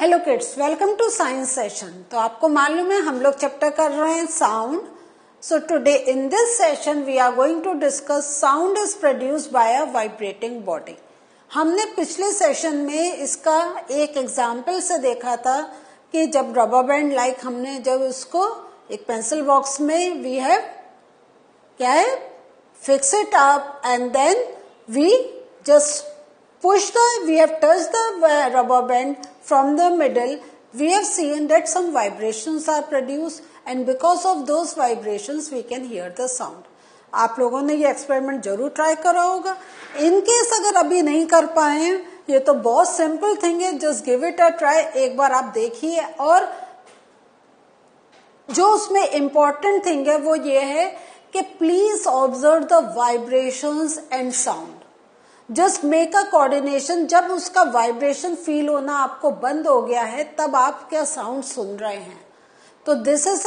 Hello kids, welcome to science session. तो आपको मालूम है हम लोग चैप्टर कर रहे हैं sound. So today in this session we are going to discuss sound is produced by a vibrating body. हमने पिछले सेशन में इसका एक एग्जाम्पल से देखा था कि जब रबर बैंड हमने जब उसको एक पेंसिल बॉक्स में वी हैव क्या है fix it up and then we just we have touched the rubber band from the middle. We have seen that some vibrations are produced and because of those vibrations we can hear the sound. आप लोगों ने ये experiment जरूर try करा होगा। In case अगर अभी नहीं कर पाए ये तो बहुत सिंपल थिंग है, just give it a try. एक बार आप देखिए और जो उसमें इम्पोर्टेंट थिंग है वो ये है कि please observe the vibrations and sound. Just make a coordination. जब उसका वाइब्रेशन फील होना आपको बंद हो गया है तब आप क्या साउंड सुन रहे हैं। तो दिस इज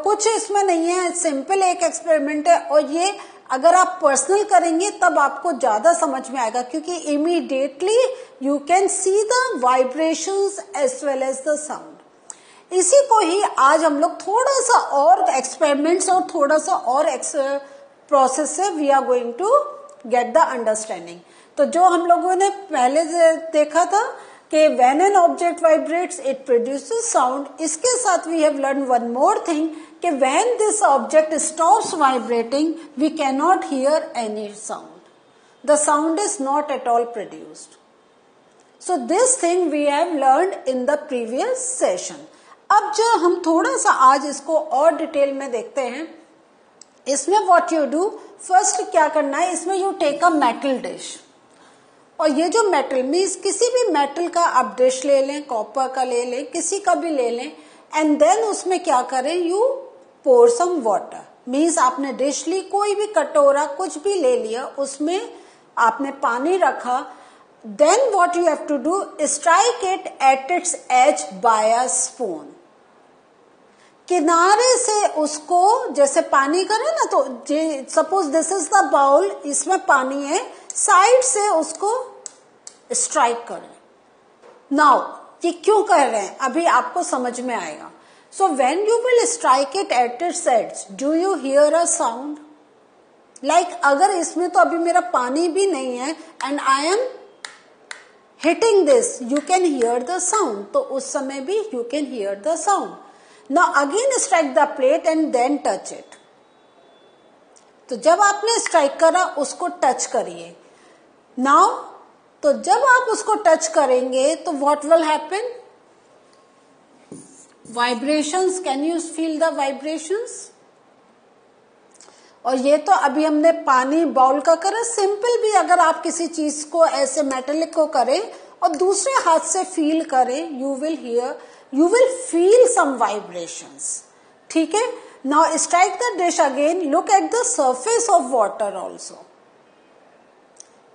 कुछ इसमें नहीं है, सिंपल एक एक्सपेरिमेंट है और ये अगर आप पर्सनल करेंगे तब आपको ज्यादा समझ में आएगा क्योंकि immediately you can see the vibrations as well as the sound. इसी को ही आज हम लोग थोड़ा सा और एक्सपेरिमेंट्स और थोड़ा सा और प्रोसेस से we are going to get the understanding. तो जो हम लोगों ने पहले देखा था कि when an object vibrates it produces sound, इसके साथ we have learn one more thing कि when this object stops vibrating we can not hear any sound, the sound is not at all produced. So this thing we have learned in the previous session. अब जो हम थोड़ा सा आज इसको और detail में देखते हैं, इसमें व्हाट यू डू, फर्स्ट क्या करना है, इसमें you take a metal dish और ये जो मेटल मीन्स किसी भी मेटल का आप डिश ले लें, कॉपर का ले लें, किसी का भी ले लें एंड देन उसमें क्या करें, you pour some water. Means आपने डिश ली, कोई भी कटोरा कुछ भी ले लिया, उसमें आपने पानी रखा, then what you have to do, strike it at its edge by a spoon. किनारे से उसको जैसे पानी करे ना, तो suppose this is the bowl, इसमें पानी है, साइड से उसको स्ट्राइक करें। नाउ ये क्यों कर रहे हैं अभी आपको समझ में आएगा। So when you will strike it at its edge, do you hear a sound? Like अगर इसमें तो अभी मेरा पानी भी नहीं है and I am hitting this, you can hear the sound. तो उस समय भी you can hear the sound. Now again strike the plate and then touch it. तो जब आपने स्ट्राइक करा उसको टच करिए। Now तो जब आप उसको टच करेंगे तो what will happen? Vibrations, can you feel the vibrations? और ये तो अभी हमने पानी बाउल का करा। सिंपल भी अगर आप किसी चीज को ऐसे मेटेलिक को करें और दूसरे हाथ से फील करें, you will feel some vibrations. ठीक है। Now strike the dish again, look at the surface of water also.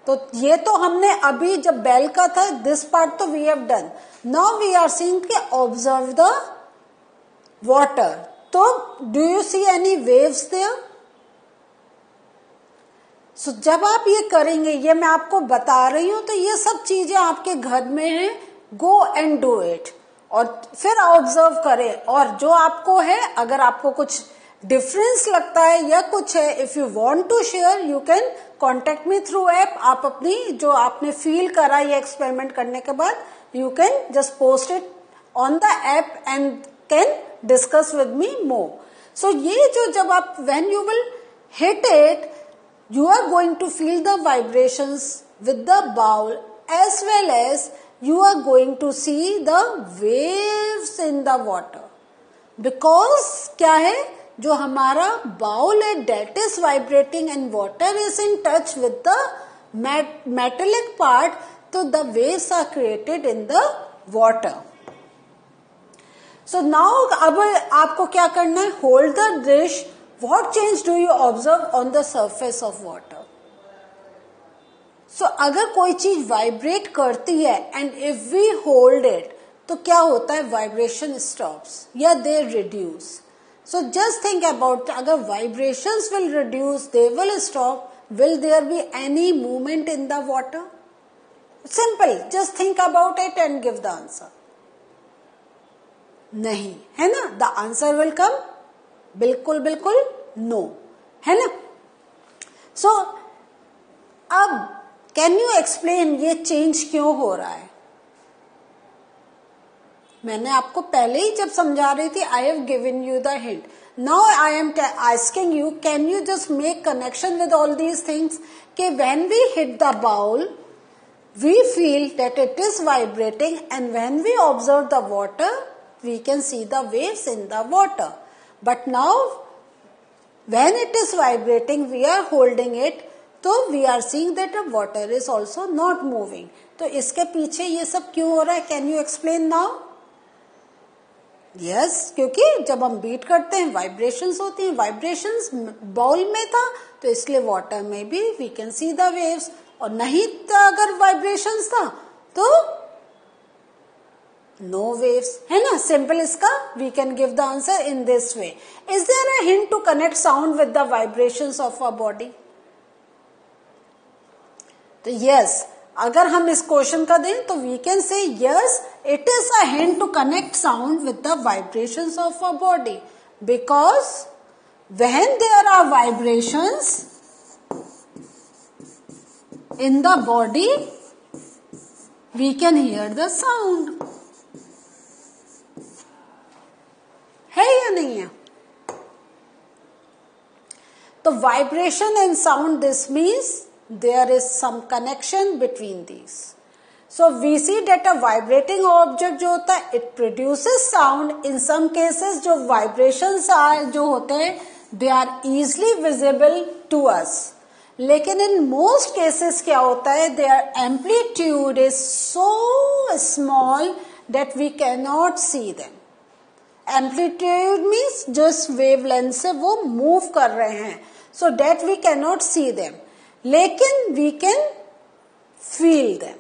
तो ये तो हमने अभी जब बेल का था, this part तो we have done. Now we are seeing कि observe the water. तो do you see any waves there? So जब आप ये करेंगे, ये मैं आपको बता रही हूं, तो ये सब चीजें आपके घर में हैं, go and do it. और फिर ऑब्जर्व करें और जो आपको है, अगर आपको कुछ डिफरेंस लगता है या कुछ है, if you want to share you can contact me through app. आप अपनी जो आपने फील करा ये एक्सपेरिमेंट करने के बाद, you can just post it on the app and can discuss with me more. So ये जो जब आप when you will hit it, you are going to feel the vibrations with the bowl as well as you are going to see the waves in the water. Because क्या है, जो हमारा bowl है that is vibrating and water is in touch with the metallic part, so the waves are created in the water. So now अब आपको क्या करना है, hold the dish. What change do you observe on the surface of water? So अगर कोई चीज vibrate करती है and if we hold it, तो क्या होता है, vibration stops या they reduce. So just think about, अगर vibrations will reduce, they will stop, will there be any movement in the water? Simple, just think about it and give the answer. नहीं, है ना? The answer will come बिल्कुल बिल्कुल no, है ना? सो अब can you explain ये change क्यों हो रहा है? मैंने आपको पहले ही जब समझा रही थी, I have given you the hint. Now I am asking you, can you just make connection with all these things कि when we hit the bowl we feel that it is vibrating, and when we observe the water we can see the waves in the water. But now when it is vibrating, we are holding it, so we are seeing that the water is also not moving. तो इसके पीछे ये सब क्यों हो रहा है? Can you explain now? Yes, क्योंकि जब हम बीट करते हैं वाइब्रेशंस होती हैं. वाइब्रेशंस बाउल में था तो इसलिए वाटर में भी we can see the waves. और नहीं था अगर वाइब्रेशंस था तो नो वेव्स, है ना? सिंपल इसका we can give the answer in this way. Is there a hint to connect sound with the vibrations of a body? तो यस, अगर हम इस क्वेश्चन का दें तो we can say yes, it is a hint to connect sound with the vibrations of a body, because when there are vibrations in the body we can hear the sound. है या नहीं है? तो vibration and sound, this means there is some connection between these. So we see that a vibrating object जो होता है it produces sound. In some cases जो vibrations जो होते हैं they are easily visible to us. लेकिन in most cases क्या होता है, there amplitude is so small that we can not see them. Amplitude means just wavelength से वो मूव कर रहे हैं, so that we can not see them, लेकिन we can feel them.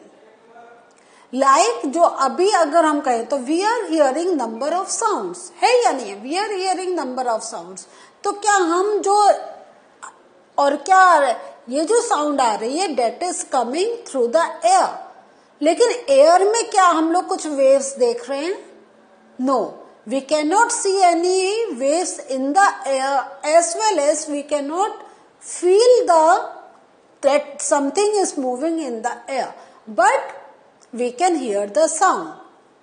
Like जो अभी अगर हम कहें तो we are hearing number of sounds, है या नहीं है? We are hearing number of sounds. तो क्या हम जो और क्या ये जो साउंड आ रही है that is coming through the air, लेकिन एयर में क्या हम लोग कुछ वेव्स देख रहे हैं? No, we can not see any waves in the air as well as we can not feel that something is moving in the air, but we can hear the sound,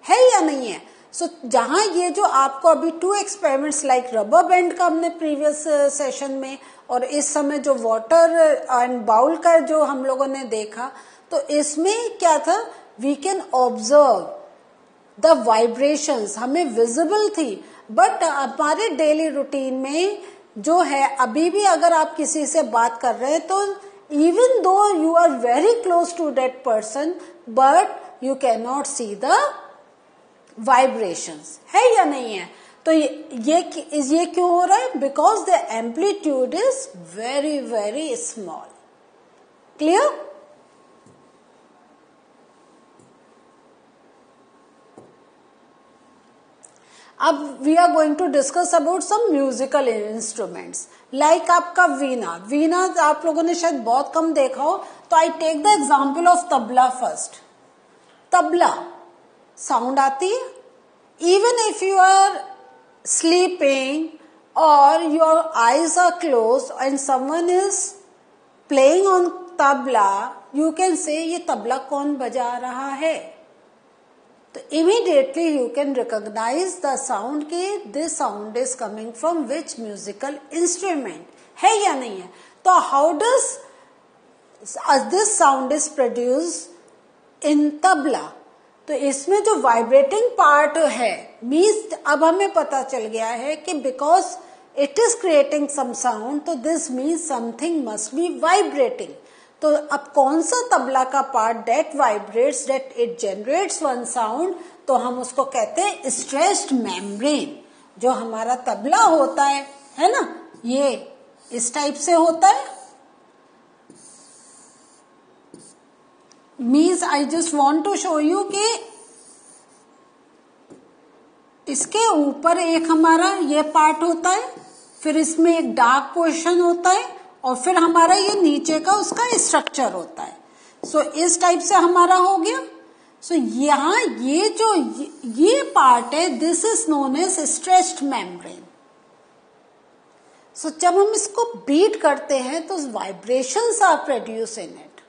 है या नहीं है? सो जहां ये जो आपको अभी 2 एक्सपेरिमेंट्स लाइक रबर बैंड का हमने प्रीवियस सेशन में और इस समय जो वाटर एंड बाउल का जो हम लोगों ने देखा, तो इसमें क्या था, we can observe the vibrations, हमें विजिबल थी. बट हमारे डेली रूटीन में जो है, अभी भी अगर आप किसी से बात कर रहे हैं तो even though you are very close to that person but you can not see the vibrations, है या नहीं है? तो ये क्यों हो रहा है? Because the amplitude is very very small. Clear? अब we are going to discuss about some musical instruments like आपका वीणा. वीणा आप लोगों ने शायद बहुत कम देखा हो, तो I take the example of tabla first. Tabla sound आती है, even if you are sleeping or your eyes are closed and someone is playing on tabla, you can say ये तबला कौन बजा रहा है. तो immediately you can recognize the sound कि this sound is coming from which musical instrument, है या नहीं है? तो how does this sound is produced in tabla? तो इसमें जो वाइब्रेटिंग पार्ट है, मीन्स अब हमें पता चल गया है कि because it is creating some sound, तो this means something must be vibrating. तो अब कौन सा तबला का part that vibrates, that it generates one sound, तो हम उसको कहते हैं स्ट्रेस्ड मेम्ब्रेन. जो हमारा तबला होता है ना, ये इस टाइप से होता है. Means I just want to show you कि इसके ऊपर एक हमारा ये पार्ट होता है, फिर इसमें एक डार्क पोर्शन होता है, और फिर हमारा ये नीचे का उसका स्ट्रक्चर होता है. सो इस टाइप से हमारा हो गया. सो यहाँ ये जो ये पार्ट है, this is known as stretched membrane. So जब हम इसको बीट करते हैं तो vibrations are produce in it.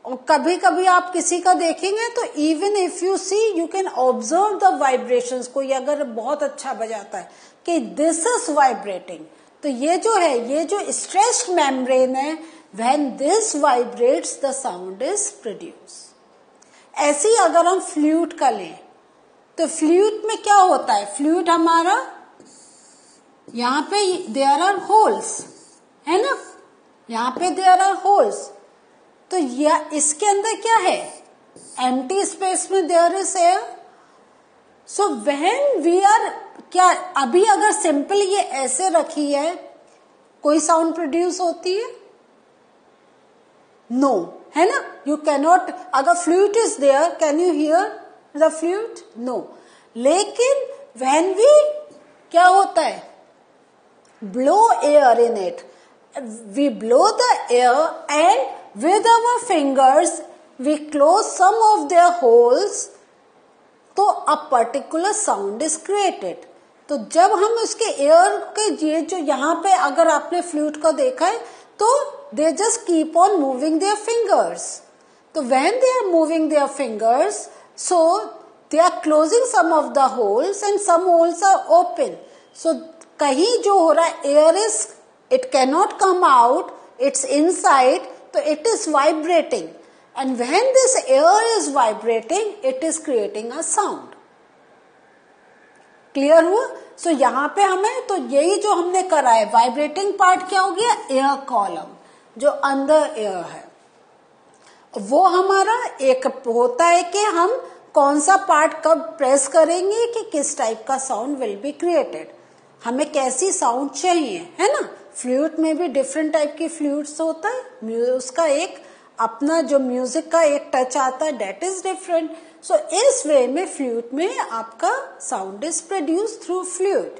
और कभी कभी आप किसी का देखेंगे तो even if you see you can observe the vibrations. कोई अगर बहुत अच्छा बजाता है कि दिस इज वाइब्रेटिंग, तो ये जो है, ये जो स्ट्रेच्ड मेम्ब्रेन है, when this vibrates the sound is produce. ऐसी अगर हम फ्लूट का लें तो फ्लूट में क्या होता है, फ्लूट हमारा यहाँ पे देयर आर होल्स, है ना, यहाँ पे देयर आर होल्स। तो इसके अंदर क्या है, एम्प्टी स्पेस में there is air. So when we are, क्या अभी अगर सिंपल ये ऐसे रखी है, कोई साउंड प्रोड्यूस होती है? नो, है ना, यू कैनॉट। अगर flute is there, can you hear the flute? No. लेकिन व्हेन वी, क्या होता है, blow air in it, we blow the air and with our fingers we close some of their holes, तो a particular sound is created। तो जब हम उसके air के ये जो यहाँ पे अगर आपने फ्लूट को देखा है तो they just keep on moving their fingers। तो when they are moving their fingers, so they are closing some of the holes and some holes are open। So कहीं जो हो रहा है, air is, it cannot come out, it's inside, तो it is vibrating, and when this air is vibrating it is creating a sound. Clear हुआ? So यहाँ पे हमें, तो यही जो हमने करा है, वाइब्रेटिंग पार्ट क्या हो गया, एयर कॉलम जो अंदर एयर है, वो हमारा एक होता है कि हम कौन सा पार्ट कब प्रेस करेंगे कि किस टाइप का साउंड विल बी क्रिएटेड, हमें कैसी साउंड चाहिए, है ना। फ्लूट में भी डिफरेंट टाइप की फ्लूट्स होता है, उसका एक अपना जो म्यूजिक का एक टच आता है, डेट इज डिफरेंट। सो इस वे में फ्लूट में आपका sound is produce through flute.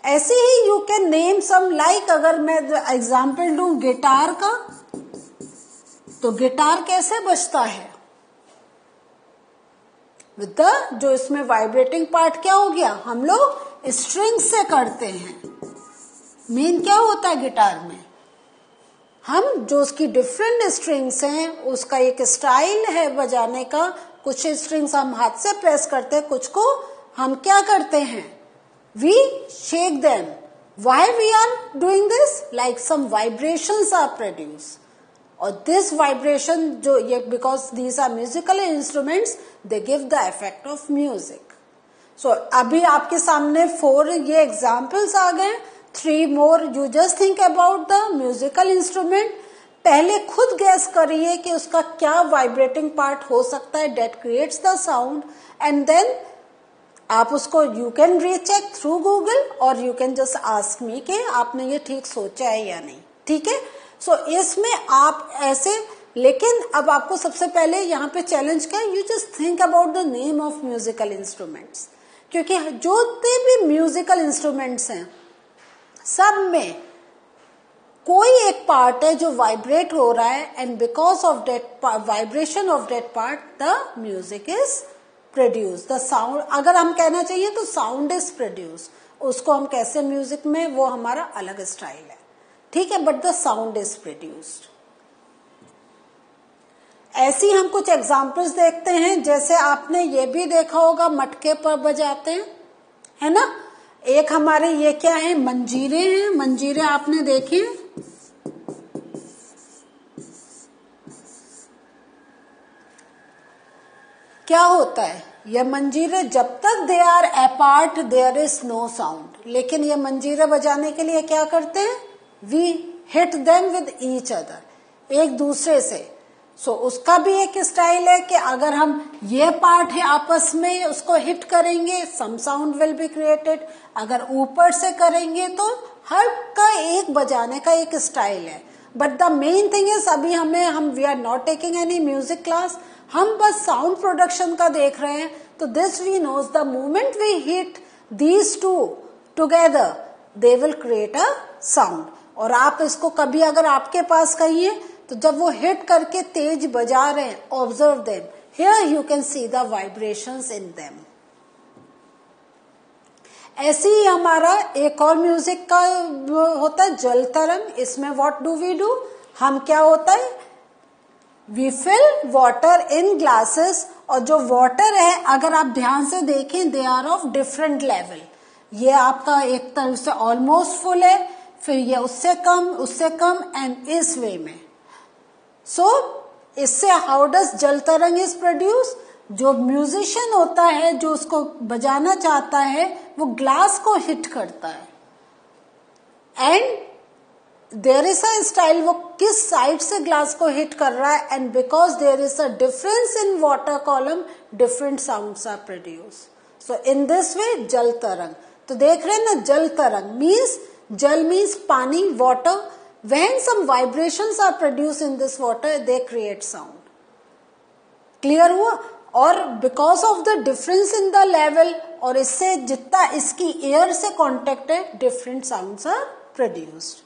ऐसे ही you can name some, like अगर मैं एग्जांपल दूं गिटार का, तो गिटार कैसे बजता है, विद द, जो इसमें वाइब्रेटिंग पार्ट क्या हो गया, हम लोग स्ट्रिंग से करते हैं। मेन क्या होता है गिटार में, हम जो उसकी डिफरेंट स्ट्रिंग्स हैं, उसका एक स्टाइल है बजाने का। कुछ स्ट्रिंग्स हम हाथ से प्रेस करते हैं, कुछ को हम क्या करते हैं, we shake them. Why we are doing this, like some vibrations are produce, और दिस वाइब्रेशन जो ये, because these are musical instruments, they give the effect of music. So अभी आपके सामने 4 ये एग्जाम्पल्स आ गए, 3 more, you just think about the musical instrument. पहले खुद गैस करिए कि उसका क्या वाइब्रेटिंग पार्ट हो सकता है that creates the sound, and then आप उसको, you can recheck through Google, और you can just ask me कि आपने ये ठीक सोचा है या नहीं, ठीक है। सो इसमें आप ऐसे, लेकिन अब आपको सबसे पहले यहाँ पे चैलेंज क्या है, you just think about the name of musical instruments, क्योंकि जो भी म्यूजिकल इंस्ट्रूमेंट्स हैं सब में कोई एक पार्ट है जो वाइब्रेट हो रहा है, and because of that vibration of that part the music is produce, the sound, अगर हम कहना चाहिए तो साउंड इज प्रोड्यूस। उसको हम कैसे म्यूजिक में, वो हमारा अलग स्टाइल है, ठीक है, but the sound is produced. ऐसी हम कुछ एग्जाम्पल्स देखते हैं, जैसे आपने ये भी देखा होगा मटके पर बजाते हैं, है ना। एक हमारे ये क्या है, मंजीरे हैं, मंजीरे आपने देखे, क्या होता है, ये मंजीरे जब तक they are apart there is no sound, लेकिन ये मंजीरे बजाने के लिए क्या करते हैं, we hit them with each other, एक दूसरे से। सो उसका भी एक स्टाइल है कि अगर हम ये पार्ट है आपस में उसको हिट करेंगे, some sound will be created, अगर ऊपर से करेंगे तो हर का एक बजाने का एक स्टाइल है। But the main thing is, अभी हम we are not taking any music class, हम बस साउंड प्रोडक्शन का देख रहे हैं। तो this we knows, the moment we hit these two together they will create a sound. और आप इसको कभी अगर आपके पास कहिए तो जब वो हिट करके तेज बजा रहे हैं, observe them, Here you can see the vibrations in them. ऐसे ही हमारा एक और म्यूजिक का होता है जल तरंग. इसमें व्हाट डू वी डू, हम क्या होता है, we fill water in glasses. और जो वाटर है अगर आप ध्यान से देखें they are of different level. ये आपका एक तरह से ऑलमोस्ट फुल है, फिर ये उससे कम एंड इस वे में. सो इससे हाउ डज जल तरंग इज प्रोड्यूस. जो म्यूजिशियन होता है जो उसको बजाना चाहता है वो ग्लास को हिट करता है and there is a style, वो किस साइड से ग्लास को हिट कर रहा है and because there is a difference in water column different sounds are produce. So in this way jal tarang. तो देख रहे हैं ना, जल तरंग मीन्स जल मीन्स पानी, water. When some vibrations are produced in this water, they create sound. Clear हुआ. और because of the difference in the level, और इससे जितना इसकी air से contact है, different sounds are produced.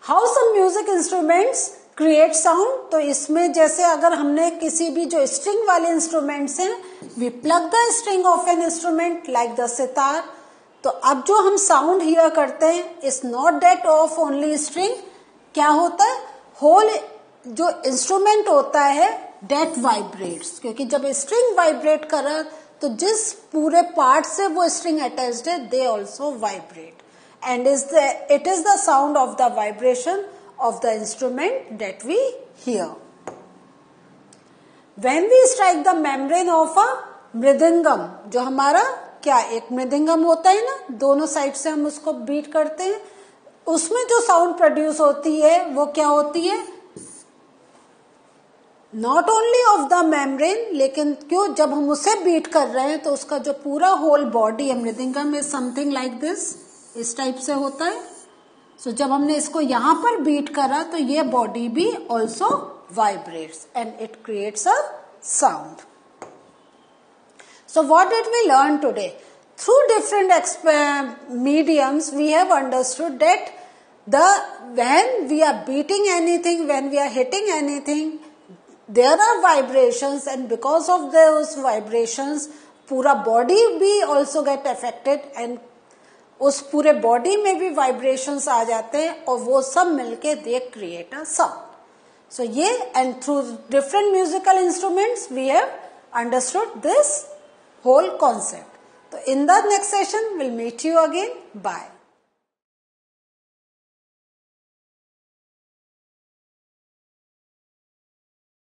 How some music instruments create sound? तो इसमें जैसे अगर हमने किसी भी जो string वाले instruments हैं, we plug the string of an instrument like the sitar. तो अब जो हम साउंड हियर करते हैं is not that of only string. क्या होता है, होल जो इंस्ट्रूमेंट होता है दैट वाइब्रेट्स. क्योंकि जब स्ट्रिंग वाइब्रेट कर रहा तो जिस पूरे पार्ट से वो स्ट्रिंग अटैच्ड है they also vibrate and it is the sound of the vibration of the instrument that we hear. When we strike the membrane of a mridangam, जो हमारा क्या एक मृदंगम होता है ना, दोनों साइड से हम उसको बीट करते हैं, उसमें जो साउंड प्रोड्यूस होती है वो क्या होती है, not only of the membrane, लेकिन क्यों जब हम उसे बीट कर रहे हैं तो उसका जो पूरा होल बॉडी है, mridangam is something like this, इस टाइप से होता है. सो जब हमने इसको यहां पर बीट करा तो ये बॉडी भी also vibrates and it creates a sound. So what did we learn today? Through different mediums, we have understood that when we are beating anything, when we are hitting anything, there are vibrations, and because of those vibrations, पूरा body भी also get affected, and उस पूरे body में भी vibrations आ जाते हैं और वो सब मिलके they create a sound. So ये and through different musical instruments, we have understood this whole concept. So in the next session we'll meet you again. Bye.